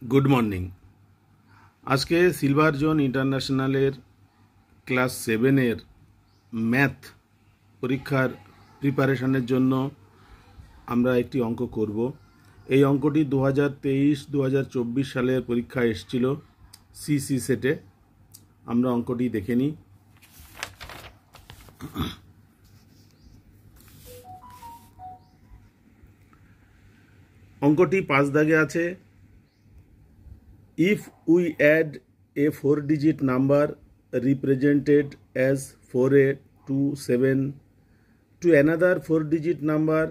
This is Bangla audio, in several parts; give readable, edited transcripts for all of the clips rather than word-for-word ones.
Good morning. আজকে সিলভার জোন ইন্টারন্যাশনালের ক্লাস 7-এর ম্যাথ পরীক্ষার প্রিপারেশনের জন্য আমরা একটি অঙ্ক করব। এই অঙ্কটি 2023-2024 সালের পরীক্ষায় এসেছিল সিসি সেটে। আমরা অঙ্কটি দেখে নিই। অঙ্কটি 5 দাগে আছে। If we add a 4-digit number represented as 4827 to another 4-digit number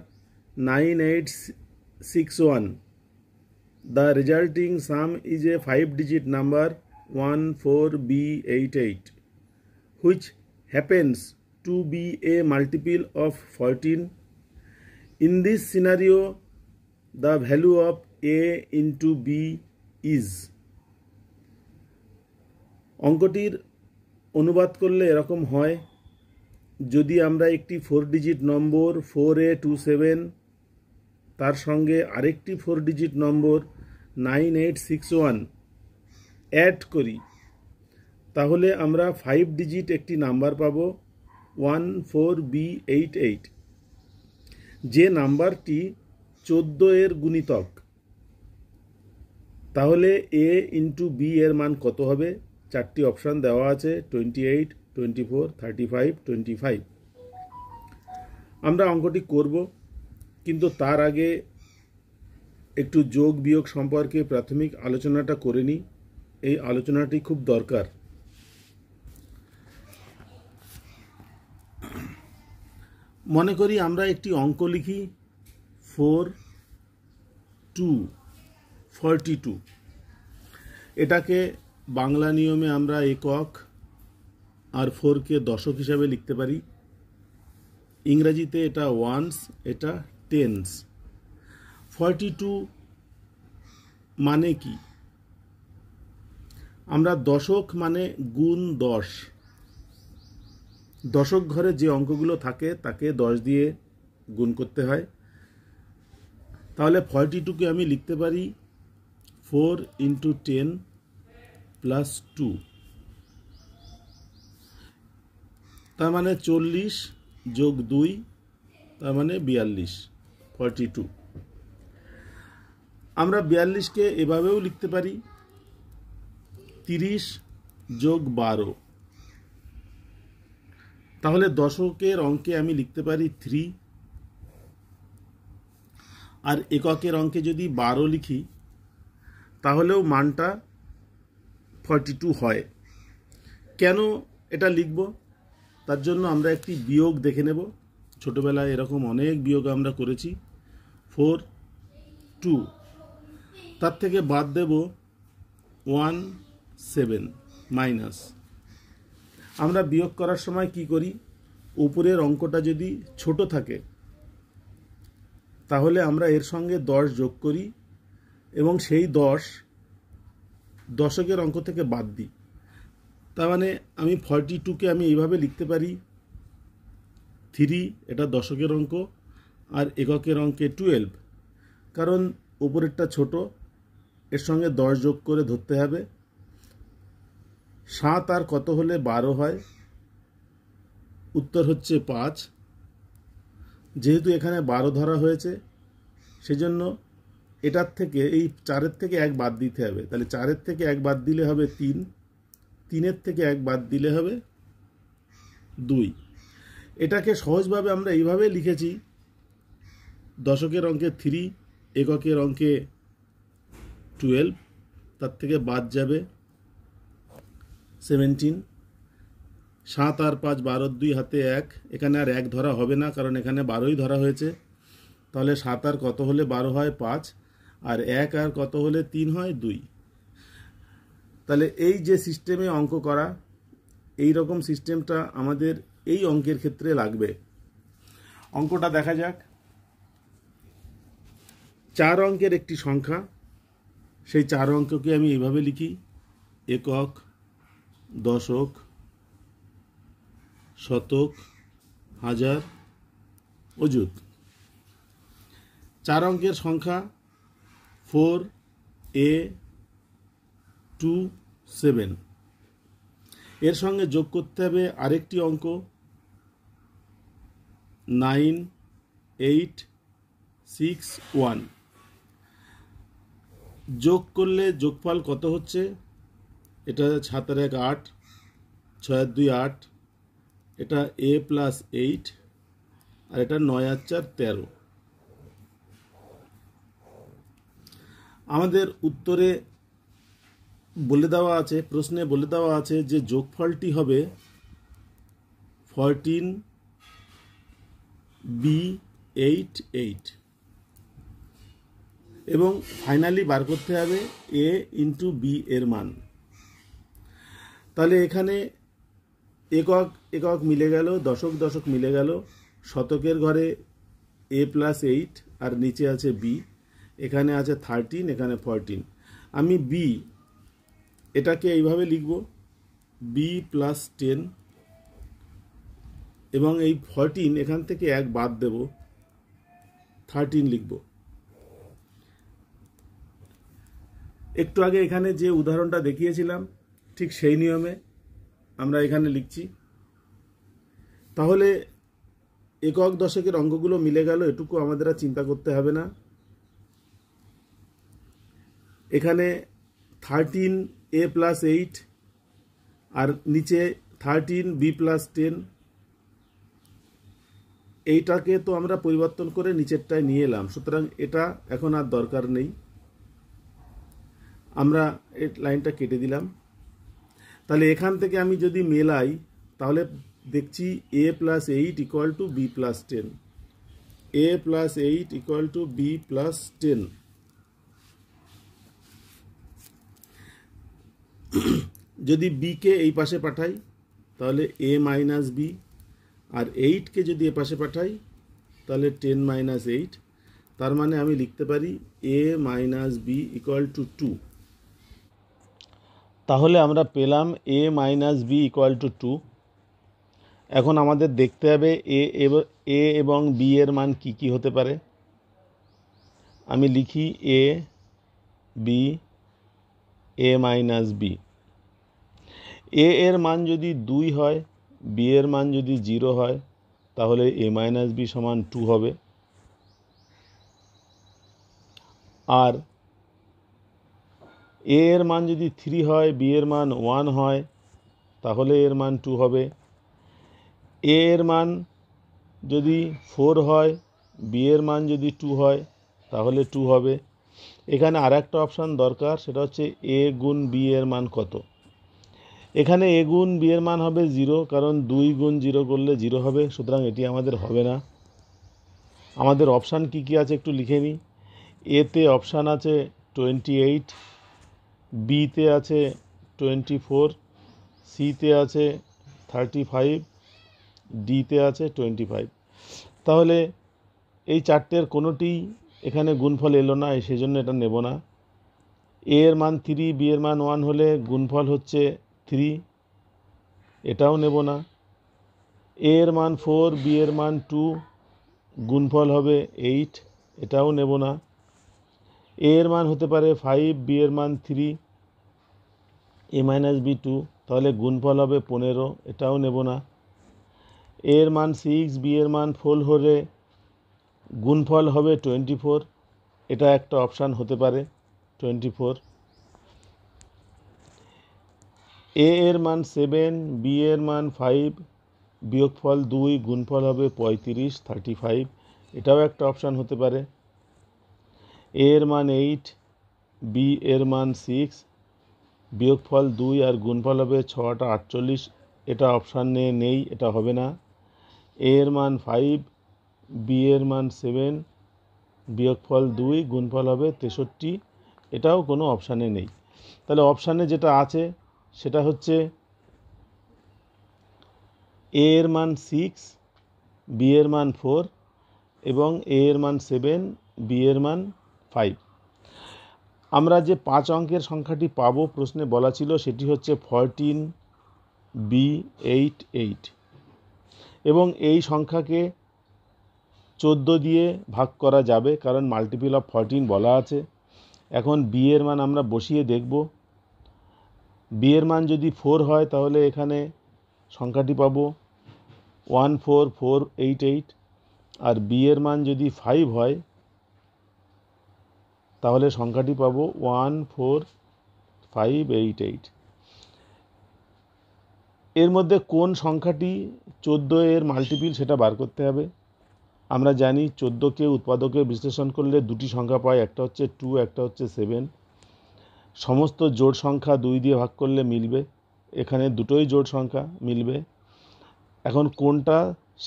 9861, the resulting sum is a 5-digit number 14B88, which happens to be a multiple of 14. In this scenario, the value of A into B is. অঙ্কটির অনুবাদ করলে এরকম হয়, যদি আমরা একটি 4-ডিজিট নম্বর 4827 তার সঙ্গে আরেকটি 4-ডিজিট নম্বর 9861 অ্যাড করি, তাহলে আমরা 5-ডিজিট একটি নাম্বার পাবো 14B88, যে নাম্বারটি 14 এর গুণিতক। তাহলে A ইন্টু বি এর মান কত হবে? চারটি অপশান দেওয়া আছে, 28, 24, 35, 25। আমরা অঙ্কটি করব, কিন্তু তার আগে একটু যোগ বিয়োগ সম্পর্কে প্রাথমিক আলোচনাটা করে নিই। এই আলোচনাটি খুব দরকার। মনে করি আমরা একটি অঙ্ক লিখি 42। এটাকে বাংলা নিয়মে আমরা একক আর 4কে দশক হিসাবে লিখতে পারি। ইংরেজিতে এটা ওয়ান্স, এটা টেন্স। 42 মানে কি? আমরা দশক মানে গুণ 10, দশক ঘরে যে অঙ্কগুলো থাকে তাকে 10 দিয়ে গুণ করতে হয়। তাহলে 42কে আমি লিখতে পারি 4 ইন্টু 10 প্লাস 2, তার মানে 40 যোগ 2, তার মানে 42, 42। আমরা 42কে এভাবেও লিখতে পারি 30 যোগ 12, তাহলে দশকের অঙ্কে আমি লিখতে পারি 3, আর এককের অঙ্কে যদি 12 লিখি তাহলেও মানটা 42 হয়। কেন এটা লিখব? তার জন্য আমরা একটি বিয়োগ দেখে নেব। ছোটবেলায় এরকম অনেক বিয়োগ আমরা করেছি। 4, 2, তার থেকে বাদ দেব 1, 7 মাইনাস। আমরা বিয়োগ করার সময় কি করি? উপরের অঙ্কটা যদি ছোট থাকে তাহলে আমরা এর সঙ্গে 10 যোগ করি এবং সেই 10 দশকের অঙ্ক থেকে বাদ দিই। তার মানে আমি 42কে আমি এইভাবে লিখতে পারি 3, এটা দশকের অঙ্ক, আর এককের অঙ্কে 12, কারণ উপরেরটা ছোট, এর সঙ্গে 10 যোগ করে ধরতে হবে। 7 আর কত হলে 12 হয়? উত্তর হচ্ছে 5। যেহেতু এখানে 12 ধরা হয়েছে, সেজন্য এটার থেকে, এই 4-এর থেকে 1 বাদ দিতে হবে। তাহলে 4-এর থেকে 1 বাদ দিলে হবে 3, 3-এর থেকে 1 বাদ দিলে হবে 2। এটাকে সহজভাবে আমরা এইভাবে লিখেছি, দশকের অঙ্কে 3, এককের অঙ্কে 12, তার থেকে বাদ যাবে 17। 7 আর 5 12, 2 হাতে 1, এখানে আর 1 ধরা হবে না, কারণ এখানে 12ই ধরা হয়েছে। তাহলে 7 আর কত হলে 12 হয়? 5, আর 1 আর কত হলে 3 হয়? 2। তাহলে এই যে সিস্টেমে অঙ্ক করা, এই রকম সিস্টেমটা আমাদের এই অঙ্কের ক্ষেত্রে লাগবে। অঙ্কটা দেখা যাক। 4 অঙ্কের একটি সংখ্যা, সেই 4 অঙ্ককে আমি এইভাবে লিখি একক, দশক, শতক, হাজার, অযুত। 4 অঙ্কের সংখ্যা 4A 27। এর সঙ্গে যোগ করতে হবে আরেকটি অঙ্ক 9861। যোগ করলে যোগফল কত হচ্ছে? এটা 7 1 8, 6 2 8, এটা a প্লাস 8, আর এটা 9 আর 4 13। আমাদের উত্তরে বলে দেওয়া আছে, প্রশ্নে বলে দেওয়া আছে যে যোগফলটি হবে 14b88 এবং ফাইনালি বার করতে হবে a ইন্টু b এর মান। তাহলে এখানে একক একক মিলে গেল, দশক দশক মিলে গেল, শতকের ঘরে a প্লাস 8 আর নিচে আছে b, এখানে আছে 13, এখানে 14। আমি b এটাকে এইভাবে লিখব b প্লাস 10 এবং এই 14 এখান থেকে 1 বাদ দেব, 13 লিখব। একটু আগে এখানে যে উদাহরণটা দেখিয়েছিলাম ঠিক সেই নিয়মে আমরা এখানে লিখছি। তাহলে একক দশকের অঙ্কগুলো মিলে গেল, এটুকু আমাদের আর চিন্তা করতে হবে না। এখানে 13a প্লাস 8 আর নিচে 13b প্লাস 10, এইটাকে তো আমরা পরিবর্তন করে নিচেরটায় নিয়ে এলাম, সুতরাং এটা এখন আর দরকার নেই, আমরা এই লাইনটা কেটে দিলাম। তাহলে এখান থেকে আমি যদি মেলাই তাহলে দেখছি a plus 8 equal to b plus 10, a plus 8 equal to b plus 10। যদি b কে এই পাশে পাঠাই তাহলে a মাইনাস b, আর 8 কে যদি এ পাশে পাঠাই তাহলে 10 মাইনাস 8, তার মানে আমি লিখতে পারি a minus b equal to 2। তাহলে আমরা পেলাম a minus b equal to 2। এখন আমাদের দেখতে হবে a এবং b এর মান কি কি হতে পারে। আমি লিখি a b a minus b। a এর মান যদি 2 হয়, b এর মান যদি 0 হয়, তাহলে a মাইনাস b সমান 2 হবে। আর a এর মান যদি 3 হয়, b এর মান 1 হয়, তাহলে এর মান 2 হবে। a এর মান যদি 4 হয়, b এর মান যদি 2 হয়, তাহলে 2 হবে। এখানে আর একটা অপশান দরকার, সেটা হচ্ছে a গুণ b এর মান কত। এখানে a গুণ b এর মান হবে 0, কারণ 2 গুণ 0 করলে 0 হবে, সুতরাং এটি আমাদের হবে না। আমাদের অপশান কি কি আছে একটু লিখে নিই। এতে অপশান আছে 28, বিতে আছে 24, সিতে আছে 35, ডিতে আছে 25। তাহলে এই চারটের কোনোটি এখানে গুণফল এলো না, সেজন্য এটা নেব না। a এর মান 3, b এর মান 1 হলে গুণফল হচ্ছে 3, এটাও নেব না। a এর মান 4, b এর মান 2, গুণফল হবে 8, এটাও নেব না। a এর মান হতে পারে 5, b এর মান 3, a মাইনাস b 2, তাহলে গুণফল হবে 15, এটাও নেব না। a এর মান 6, b এর মান 4 হলে গুণফল হবে 24, এটা একটা অপশান হতে পারে 24। a এর মান 7, b এর মান 5, বিয়োগফল 2, গুণফল হবে 35, 35, এটাও একটা অপশান হতে পারে। a এর মান 8, b এর মান 6, বিয়োগফল 2 আর গুণফল হবে 6 টা 48, এটা অপশানে নেই, এটা হবে না। a এর মান 5, b এর মান 7, বিয়োগফল 2, গুণফল হবে 63, এটাও কোনো অপশানে নেই। তাহলে অপশানে যেটা আছে সেটা হচ্ছে a এর মান 6, b এর মান 4 এবং a এর মান 7, b এর মান 5। আমরা যে 5 অঙ্কের সংখ্যাটি পাবো প্রশ্নে বলা ছিল সেটি হচ্ছে 14b88 এবং এই সংখ্যাকে 14 দিয়ে ভাগ করা যাবে, কারণ মাল্টিপল অফ 14 বলা আছে। এখন b এর মান আমরা বসিয়ে দেখব। বি এর মান যদি 4 হয় তাহলে এখানে সংখ্যাটি পাবো 14488, আর বি এর মান যদি 5 হয় তাহলে সংখ্যাটি পাবো 14588। এর মধ্যে কোন সংখ্যাটি 14 এর মাল্টিপিল সেটা বার করতে হবে। আমরা জানি 14কে উৎপাদকে বিশ্লেষণ করলে দুটি সংখ্যা পাই, একটা হচ্ছে 2, একটা হচ্ছে 7। সমস্ত জোড় সংখ্যা 2 দিয়ে ভাগ করলে মিলবে, এখানে দুটোই জোড় সংখ্যা মিলবে। এখন কোনটা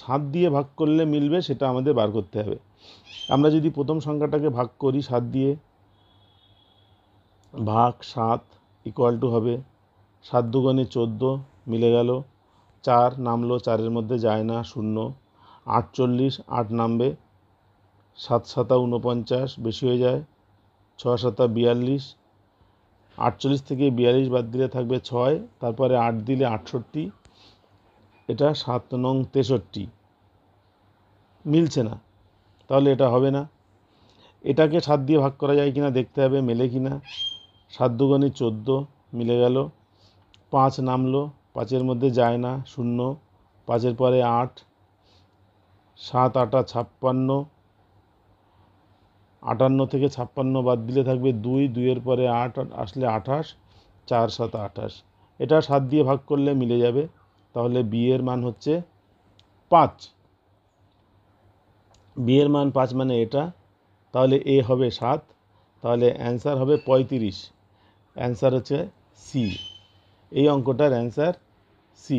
7 দিয়ে ভাগ করলে মিলবে সেটা আমাদের বার করতে হবে। আমরা যদি প্রথম সংখ্যাটাকে ভাগ করি 7 দিয়ে, ভাগ 7 ইকুয়াল টু হবে 7 দুগুণে 14, মিলে গেল। 4 নামলো, 4-এর মধ্যে যায় না, 0। 48, 8 নামবে, 7 7 49, বেশি হয়ে যায়, 6 7 42। 48 থেকে 42 বাদ দিলে থাকবে 6, তারপরে 8 দিলে 68, এটা 7 নং 63। মিলছে না, তাহলে এটা হবে না। এটাকে 7 দিয়ে ভাগ করা যায় কিনা দেখতে হবে, মেলে কিনা। 7 দুগুণে 14, মিলে গেল। 5 নামলো, 5-এর মধ্যে যায় না, 0। 5-এর পরে 8, 7 8 56, 58 থেকে 56 বাদ দিলে থাকবে 2, 2-এর পরে 8 আসলে 28, 4 7 28। এটা 7 দিয়ে ভাগ করলে মিলে যাবে, তাহলে বি এর মান হচ্ছে 5। বি এর মান 5 মানে এটা, তাহলে এ হবে 7, তাহলে অ্যান্সার হবে 35। অ্যান্সার হচ্ছে সি, এই অঙ্কটার অ্যান্সার সি।